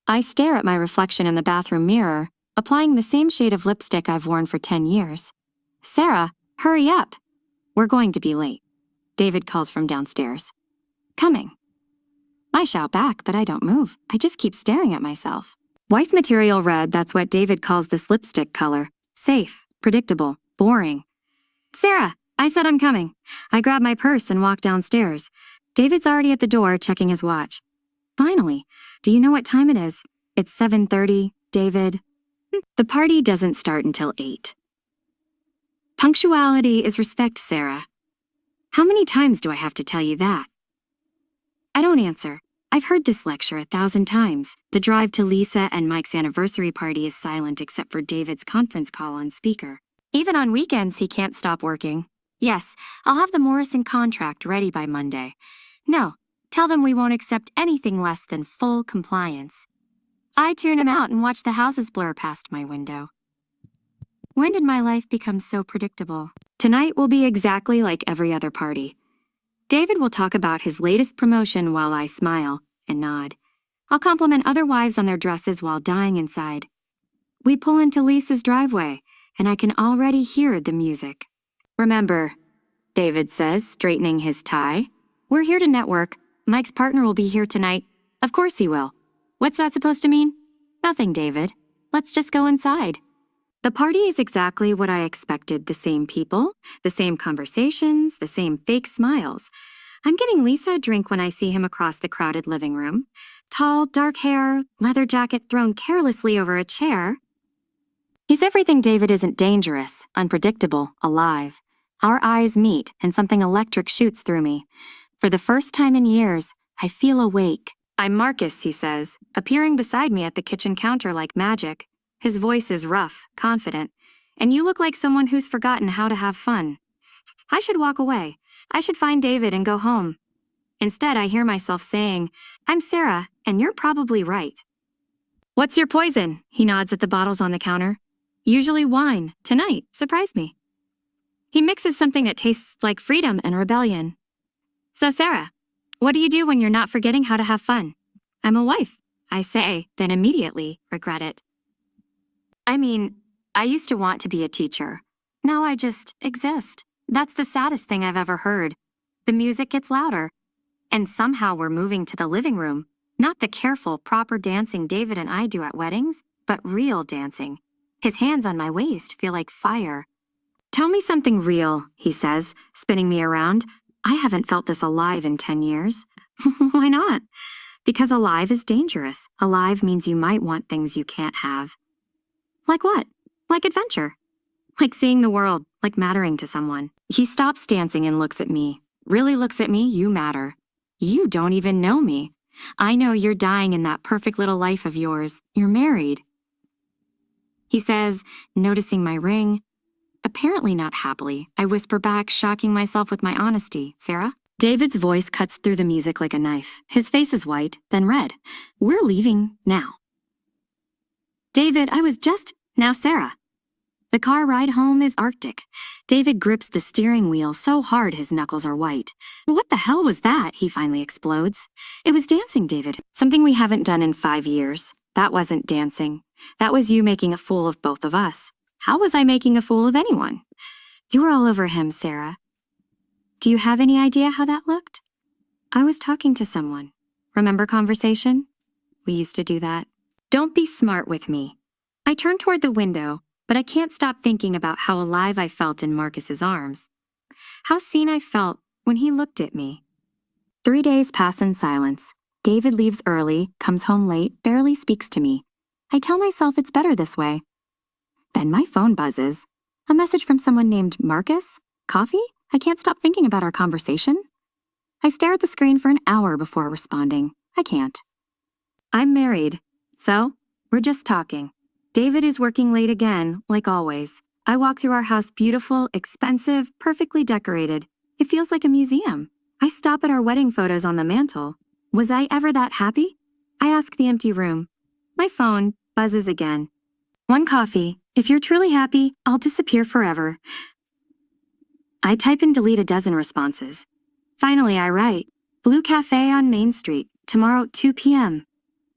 I stare at my reflection in the bathroom mirror, applying the same shade of lipstick I've worn for 10 years. Sarah, hurry up! We're going to be late. David calls from downstairs. Coming. I shout back, but I don't move. I just keep staring at myself. Wife material red, that's what David calls this lipstick color. Safe, predictable, boring. Sarah, I said I'm coming. I grab my purse and walk downstairs. David's already at the door checking his watch. Finally, do you know what time it is? It's 7:30, David. The party doesn't start until 8. Punctuality is respect, Sarah. How many times do I have to tell you that? I don't answer. I've heard this lecture 1,000 times. The drive to Lisa and Mike's anniversary party is silent except for David's conference call on speaker. Even on weekends, he can't stop working. Yes, I'll have the Morrison contract ready by Monday. No, tell them we won't accept anything less than full compliance. I tune him out and watch the houses blur past my window. When did my life become so predictable? Tonight will be exactly like every other party. David will talk about his latest promotion while I smile and nod. I'll compliment other wives on their dresses while dying inside. We pull into Lisa's driveway, and I can already hear the music. Remember, David says, straightening his tie, we're here to network. Mike's partner will be here tonight. Of course he will. What's that supposed to mean? Nothing, David. Let's just go inside. The party is exactly what I expected. The same people, the same conversations, the same fake smiles. I'm getting Lisa a drink when I see him across the crowded living room. Tall, dark hair, leather jacket thrown carelessly over a chair. He's everything David isn't: dangerous, unpredictable, alive. Our eyes meet and something electric shoots through me. For the first time in years, I feel awake. I'm Marcus, he says, appearing beside me at the kitchen counter like magic. His voice is rough, confident, and you look like someone who's forgotten how to have fun. I should walk away. I should find David and go home. Instead, I hear myself saying, I'm Sarah, and you're probably right. What's your poison? He nods at the bottles on the counter. Usually wine. Tonight, surprise me. He mixes something that tastes like freedom and rebellion. So Sarah, what do you do when you're not forgetting how to have fun? I'm a wife, I say, then immediately regret it. I mean, I used to want to be a teacher. Now I just exist. That's the saddest thing I've ever heard. The music gets louder. And somehow we're moving to the living room. Not the careful, proper dancing David and I do at weddings, but real dancing. His hands on my waist feel like fire. Tell me something real, he says, spinning me around. I haven't felt this alive in 10 years. Why not? Because alive is dangerous. Alive means you might want things you can't have. Like what? Like adventure. Like seeing the world, like mattering to someone. He stops dancing and looks at me. Really looks at me, you matter. You don't even know me. I know you're dying in that perfect little life of yours. You're married. He says, noticing my ring. Apparently not happily, I whisper back, shocking myself with my honesty. Sarah? David's voice cuts through the music like a knife. His face is white, then red. We're leaving now. David, now Sarah. The car ride home is arctic. David grips the steering wheel so hard his knuckles are white. What the hell was that? He finally explodes. It was dancing, David. Something we haven't done in 5 years. That wasn't dancing. That was you making a fool of both of us. How was I making a fool of anyone? You were all over him, Sarah. Do you have any idea how that looked? I was talking to someone. Remember conversation? We used to do that. Don't be smart with me. I turn toward the window, but I can't stop thinking about how alive I felt in Marcus's arms. How seen I felt when he looked at me. 3 days pass in silence. David leaves early, comes home late, barely speaks to me. I tell myself it's better this way. Then my phone buzzes. A message from someone named Marcus? Coffee? I can't stop thinking about our conversation. I stare at the screen for an hour before responding. I can't. I'm married, so we're just talking. David is working late again, like always. I walk through our house beautiful, expensive, perfectly decorated. It feels like a museum. I stop at our wedding photos on the mantle. Was I ever that happy? I ask the empty room. My phone buzzes again. One coffee. If you're truly happy, I'll disappear forever. I type and delete a dozen responses. Finally, I write, Blue Cafe on Main Street, tomorrow 2 p.m.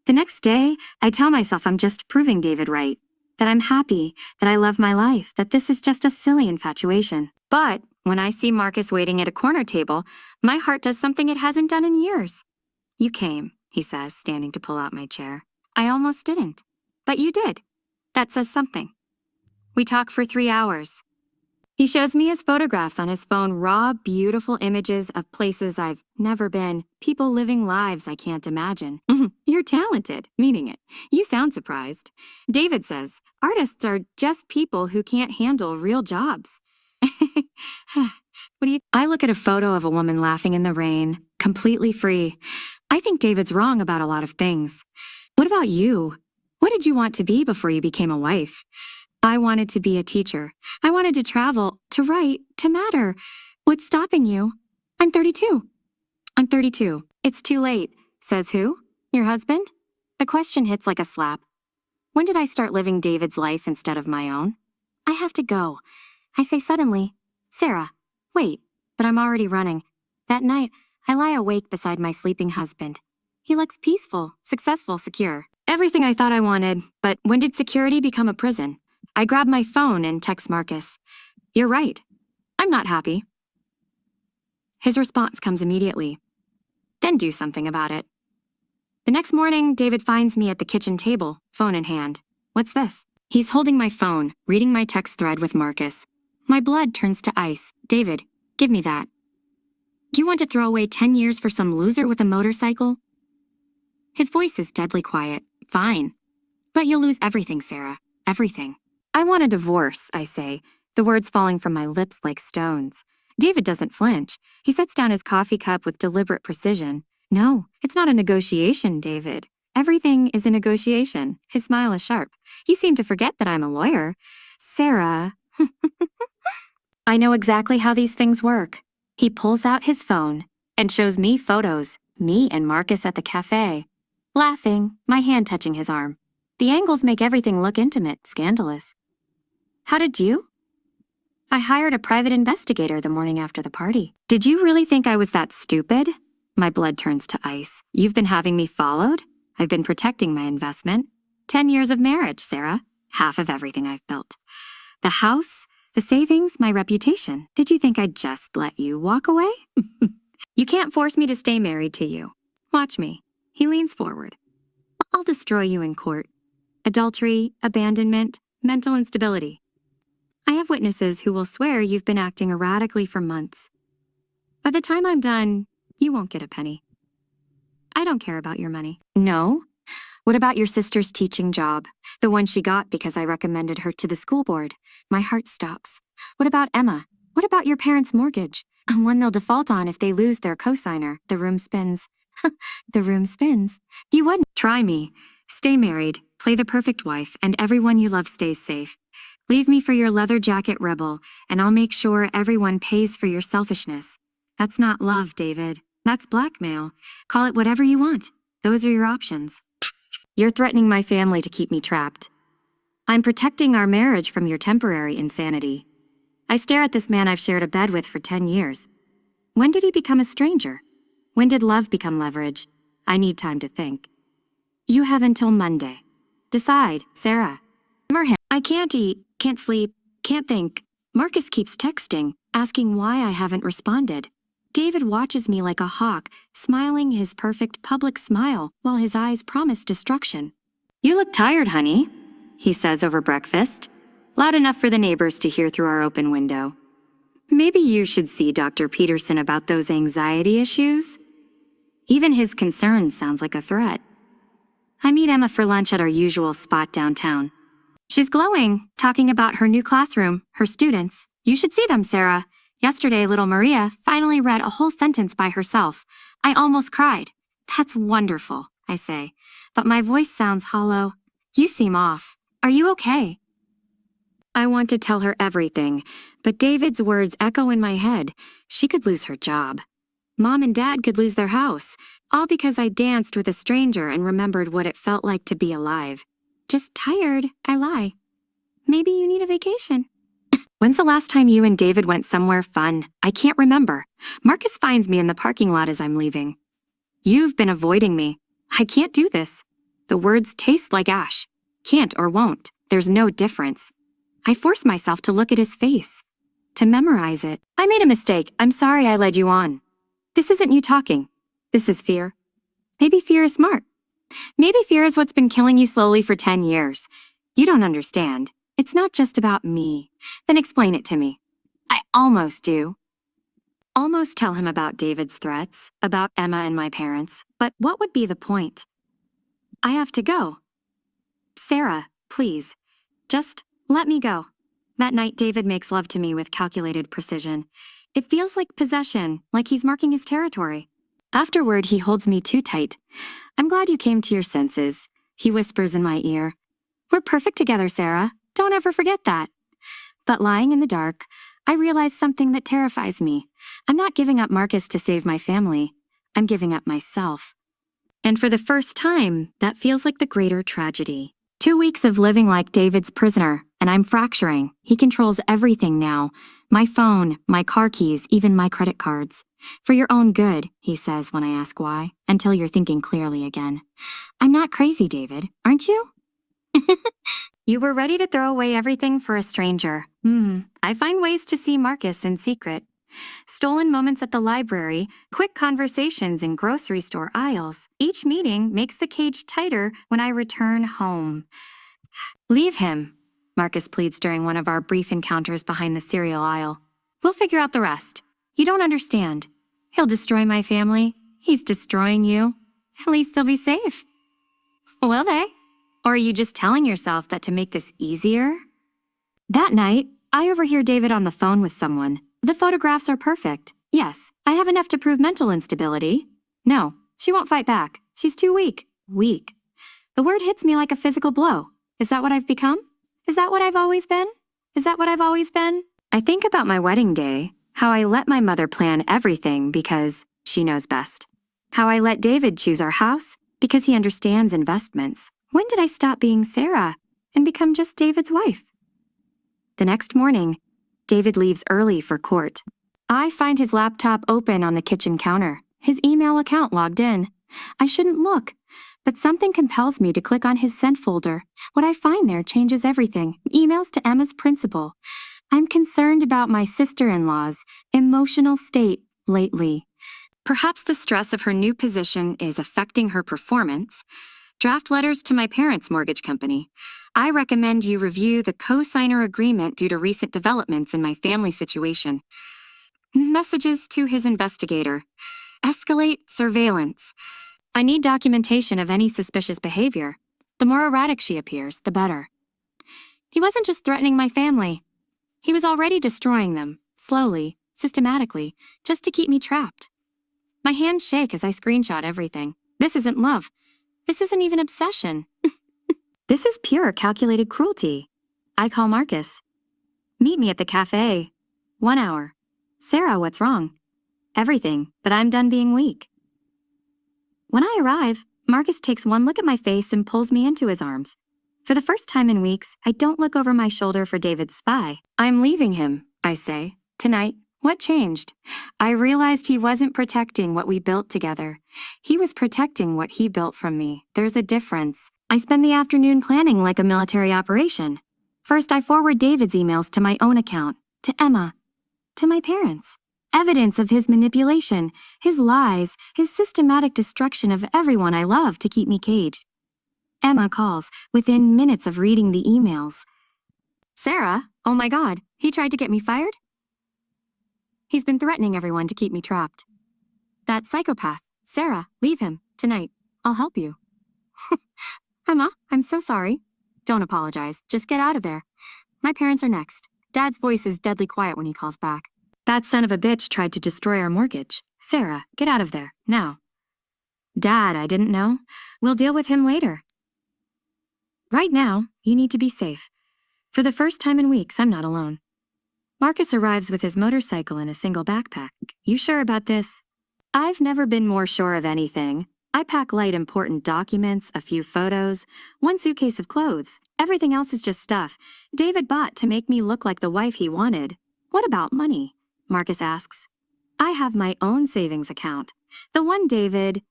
The next day, I tell myself I'm just proving David right, that I'm happy, that I love my life, that this is just a silly infatuation. But when I see Marcus waiting at a corner table, my heart does something it hasn't done in years. You came, he says, standing to pull out my chair. I almost didn't. But you did. That says something. We talk for 3 hours. He shows me his photographs on his phone, raw, beautiful images of places I've never been, people living lives I can't imagine. You're talented, meaning it. You sound surprised. David says, artists are just people who can't handle real jobs. I look at a photo of a woman laughing in the rain, completely free. I think David's wrong about a lot of things. What about you? What did you want to be before you became a wife? I wanted to be a teacher. I wanted to travel, to write, to matter. What's stopping you? I'm 32. I'm 32. It's too late. Says who? Your husband? The question hits like a slap. When did I start living David's life instead of my own? I have to go. I say suddenly, Sarah, wait, but I'm already running. That night, I lie awake beside my sleeping husband. He looks peaceful, successful, secure. Everything I thought I wanted, but when did security become a prison? I grab my phone and text Marcus. You're right. I'm not happy. His response comes immediately. Then do something about it. The next morning, David finds me at the kitchen table, phone in hand. What's this? He's holding my phone, reading my text thread with Marcus. My blood turns to ice. David, give me that. You want to throw away 10 years for some loser with a motorcycle? His voice is deadly quiet. Fine. But you'll lose everything, Sarah. Everything. I want a divorce, I say, the words falling from my lips like stones. David doesn't flinch. He sets down his coffee cup with deliberate precision. No, it's not a negotiation, David. Everything is a negotiation. His smile is sharp. He seemed to forget that I'm a lawyer. Sarah. I know exactly how these things work. He pulls out his phone and shows me photos, me and Marcus at the cafe. Laughing, my hand touching his arm. The angles make everything look intimate, scandalous. How did you? I hired a private investigator the morning after the party. Did you really think I was that stupid? My blood turns to ice. You've been having me followed? I've been protecting my investment. 10 years of marriage, Sarah. Half of everything I've built. The house, the savings, my reputation. Did you think I'd just let you walk away? You can't force me to stay married to you. Watch me. He leans forward. I'll destroy you in court. Adultery, abandonment, mental instability. I have witnesses who will swear you've been acting erratically for months. By the time I'm done, you won't get a penny. I don't care about your money. No? What about your sister's teaching job? The one she got because I recommended her to the school board. My heart stops. What about Emma? What about your parents' mortgage? One they'll default on if they lose their cosigner. The room spins. The room spins. You wouldn't. Try me. Stay married. Play the perfect wife, and everyone you love stays safe. Leave me for your leather jacket rebel, and I'll make sure everyone pays for your selfishness. That's not love, David. That's blackmail. Call it whatever you want. Those are your options. You're threatening my family to keep me trapped. I'm protecting our marriage from your temporary insanity. I stare at this man I've shared a bed with for 10 years. When did he become a stranger? When did love become leverage? I need time to think. You have until Monday. Decide, Sarah. I can't eat, can't sleep, can't think. Marcus keeps texting, asking why I haven't responded. David watches me like a hawk, smiling his perfect public smile while his eyes promise destruction. You look tired, honey, he says over breakfast, loud enough for the neighbors to hear through our open window. Maybe you should see Dr. Peterson about those anxiety issues. Even his concern sounds like a threat. I meet Emma for lunch at our usual spot downtown. She's glowing, talking about her new classroom, her students. You should see them, Sarah. Yesterday, little Maria finally read a whole sentence by herself. I almost cried. That's wonderful, I say, but my voice sounds hollow. You seem off. Are you okay? I want to tell her everything, but David's words echo in my head. She could lose her job. Mom and Dad could lose their house, all because I danced with a stranger and remembered what it felt like to be alive. Just tired, I lie. Maybe you need a vacation. When's the last time you and David went somewhere fun? I can't remember. Marcus finds me in the parking lot as I'm leaving. You've been avoiding me. I can't do this. The words taste like ash. Can't or won't. There's no difference. I force myself to look at his face, to memorize it. I made a mistake. I'm sorry I led you on. This isn't you talking. This is fear. Maybe fear is smart. Maybe fear is what's been killing you slowly for 10 years. You don't understand. It's not just about me. Then explain it to me. I almost do. Almost tell him about David's threats, about Emma and my parents, but what would be the point? I have to go. Sarah, please, just let me go. That night, David makes love to me with calculated precision. It feels like possession, like he's marking his territory. Afterward, he holds me too tight. I'm glad you came to your senses, he whispers in my ear. We're perfect together, Sarah. Don't ever forget that. But lying in the dark, I realize something that terrifies me. I'm not giving up Marcus to save my family. I'm giving up myself. And for the first time, that feels like the greater tragedy. 2 weeks of living like David's prisoner, and I'm fracturing. He controls everything now. My phone, my car keys, even my credit cards. For your own good, he says when I ask why, until you're thinking clearly again. I'm not crazy, David, aren't you? You were ready to throw away everything for a stranger. I find ways to see Marcus in secret. Stolen moments at the library, quick conversations in grocery store aisles. Each meeting makes the cage tighter when I return home. Leave him, Marcus pleads during one of our brief encounters behind the cereal aisle. We'll figure out the rest. You don't understand. He'll destroy my family. He's destroying you. At least they'll be safe. Will they? Or are you just telling yourself that to make this easier? That night, I overhear David on the phone with someone. The photographs are perfect. Yes, I have enough to prove mental instability. No, she won't fight back. She's too weak. Weak. The word hits me like a physical blow. Is that what I've become? Is that what I've always been? Is that what I've always been? I think about my wedding day, how I let my mother plan everything because she knows best. How I let David choose our house because he understands investments. When did I stop being Sarah and become just David's wife? The next morning, David leaves early for court. I find his laptop open on the kitchen counter, his email account logged in. I shouldn't look, but something compels me to click on his sent folder. What I find there changes everything. Emails to Emma's principal. I'm concerned about my sister-in-law's emotional state lately. Perhaps the stress of her new position is affecting her performance. Draft letters to my parents' mortgage company. I recommend you review the co-signer agreement due to recent developments in my family situation. Messages to his investigator. Escalate surveillance. I need documentation of any suspicious behavior. The more erratic she appears, the better. He wasn't just threatening my family. He was already destroying them, slowly, systematically, just to keep me trapped. My hands shake as I screenshot everything. This isn't love. This isn't even obsession. This is pure calculated cruelty. I call Marcus. Meet me at the cafe. 1 hour. Sarah, what's wrong? Everything, but I'm done being weak. When I arrive, Marcus takes one look at my face and pulls me into his arms. For the first time in weeks, I don't look over my shoulder for David's spy. I'm leaving him, I say. Tonight. What changed? I realized he wasn't protecting what we built together. He was protecting what he built from me. There's a difference. I spend the afternoon planning like a military operation. First, I forward David's emails to my own account, to Emma, to my parents. Evidence of his manipulation, his lies, his systematic destruction of everyone I love to keep me caged. Emma calls, within minutes of reading the emails. Sarah, oh my God, he tried to get me fired? He's been threatening everyone to keep me trapped. That psychopath, Sarah, leave him, tonight. I'll help you. Emma, I'm so sorry. Don't apologize, just get out of there. My parents are next. Dad's voice is deadly quiet when he calls back. That son of a bitch tried to destroy our mortgage. Sarah, get out of there, now. Dad, I didn't know. We'll deal with him later. Right now, you need to be safe. For the first time in weeks, I'm not alone. Marcus arrives with his motorcycle in a single backpack. You sure about this? I've never been more sure of anything. I pack light important documents, a few photos, one suitcase of clothes. Everything else is just stuff David bought to make me look like the wife he wanted. What about money? Marcus asks. I have my own savings account. The one David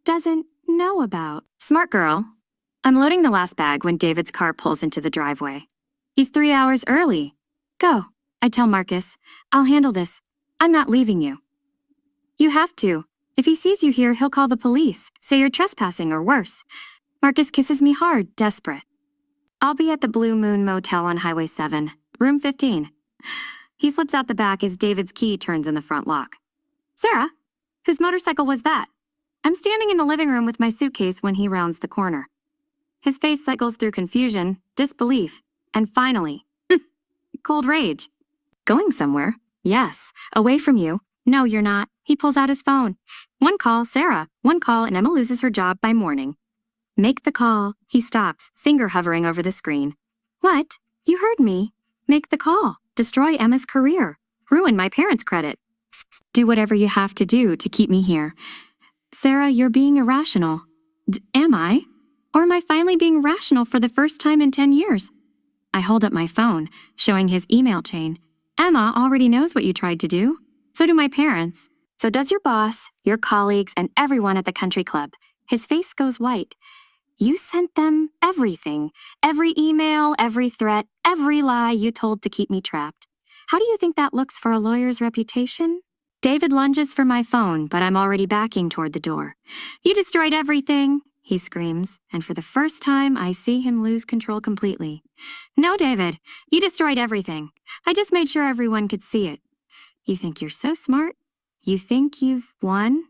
doesn't know about. Smart girl. I'm loading the last bag when David's car pulls into the driveway. He's 3 hours early. Go, I tell Marcus. I'll handle this. I'm not leaving you. You have to. If he sees you here, he'll call the police, say you're trespassing or worse. Marcus kisses me hard, desperate. I'll be at the Blue Moon Motel on Highway 7, room 15. He slips out the back as David's key turns in the front lock. Sarah, whose motorcycle was that? I'm standing in the living room with my suitcase when he rounds the corner. His face cycles through confusion, disbelief, and finally, cold rage. Going somewhere? Yes. Away from you? No, you're not. He pulls out his phone. One call, Sarah. One call, and Emma loses her job by morning. Make the call. He stops, finger hovering over the screen. What? You heard me. Make the call. Destroy Emma's career. Ruin my parents' credit. Do whatever you have to do to keep me here. Sarah, you're being irrational. Am I? Or am I finally being rational for the first time in 10 years? I hold up my phone, showing his email chain. Emma already knows what you tried to do. So do my parents. So does your boss, your colleagues, and everyone at the country club. His face goes white. You sent them everything. Every email, every threat, every lie you told to keep me trapped. How do you think that looks for a lawyer's reputation? David lunges for my phone, but I'm already backing toward the door. You destroyed everything, he screams, and for the first time I see him lose control completely. No, David, you destroyed everything. I just made sure everyone could see it. You think you're so smart? You think you've won?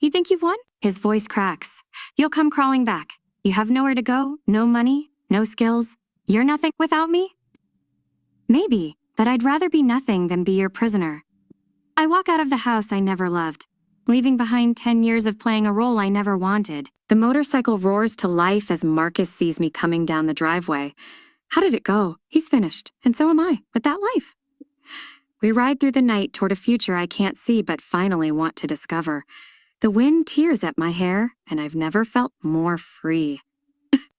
You think you've won? His voice cracks. You'll come crawling back. You have nowhere to go, no money, no skills. You're nothing without me? Maybe, but I'd rather be nothing than be your prisoner. I walk out of the house I never loved, leaving behind 10 years of playing a role I never wanted. The motorcycle roars to life as Marcus sees me coming down the driveway. How did it go? He's finished, and so am I, with that life. We ride through the night toward a future I can't see but finally want to discover. The wind tears at my hair, and I've never felt more free.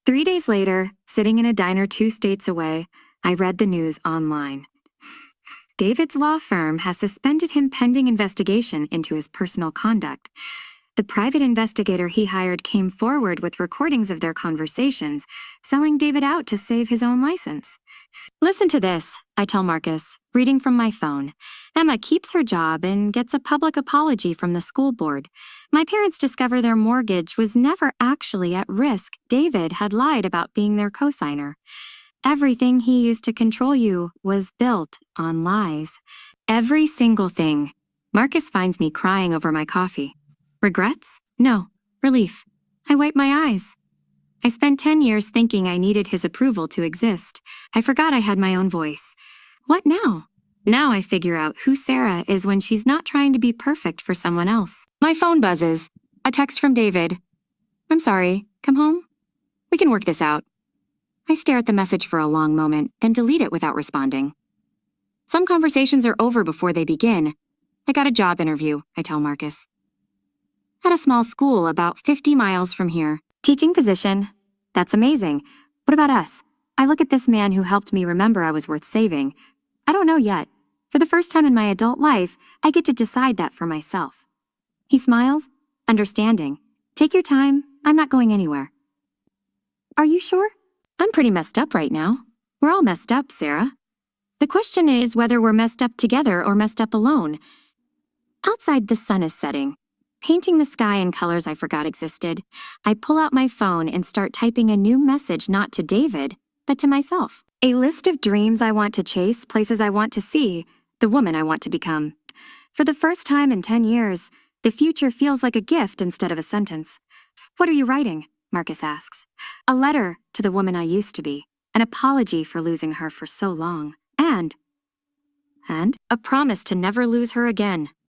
3 days later, sitting in a diner 2 states away, I read the news online. David's law firm has suspended him pending investigation into his personal conduct. The private investigator he hired came forward with recordings of their conversations, selling David out to save his own license. Listen to this, I tell Marcus, reading from my phone. Emma keeps her job and gets a public apology from the school board. My parents discover their mortgage was never actually at risk. David had lied about being their cosigner. Everything he used to control you was built on lies. Every single thing. Marcus finds me crying over my coffee. Regrets? No. Relief. I wipe my eyes. I spent 10 years thinking I needed his approval to exist. I forgot I had my own voice. What now? Now I figure out who Sarah is when she's not trying to be perfect for someone else. My phone buzzes. A text from David. I'm sorry. Come home? We can work this out. I stare at the message for a long moment, then delete it without responding. Some conversations are over before they begin. I got a job interview, I tell Marcus. At a small school about 50 miles from here. Teaching position. That's amazing. What about us? I look at this man who helped me remember I was worth saving. I don't know yet. For the first time in my adult life, I get to decide that for myself. He smiles, understanding. Take your time. I'm not going anywhere. Are you sure? I'm pretty messed up right now. We're all messed up, Sarah. The question is whether we're messed up together or messed up alone. Outside, the sun is setting, painting the sky in colors I forgot existed. I pull out my phone and start typing a new message not to David, but to myself. A list of dreams I want to chase, places I want to see, the woman I want to become. For the first time in 10 years, the future feels like a gift instead of a sentence. What are you writing? Marcus asks. A letter to the woman I used to be, an apology for losing her for so long, and a promise to never lose her again.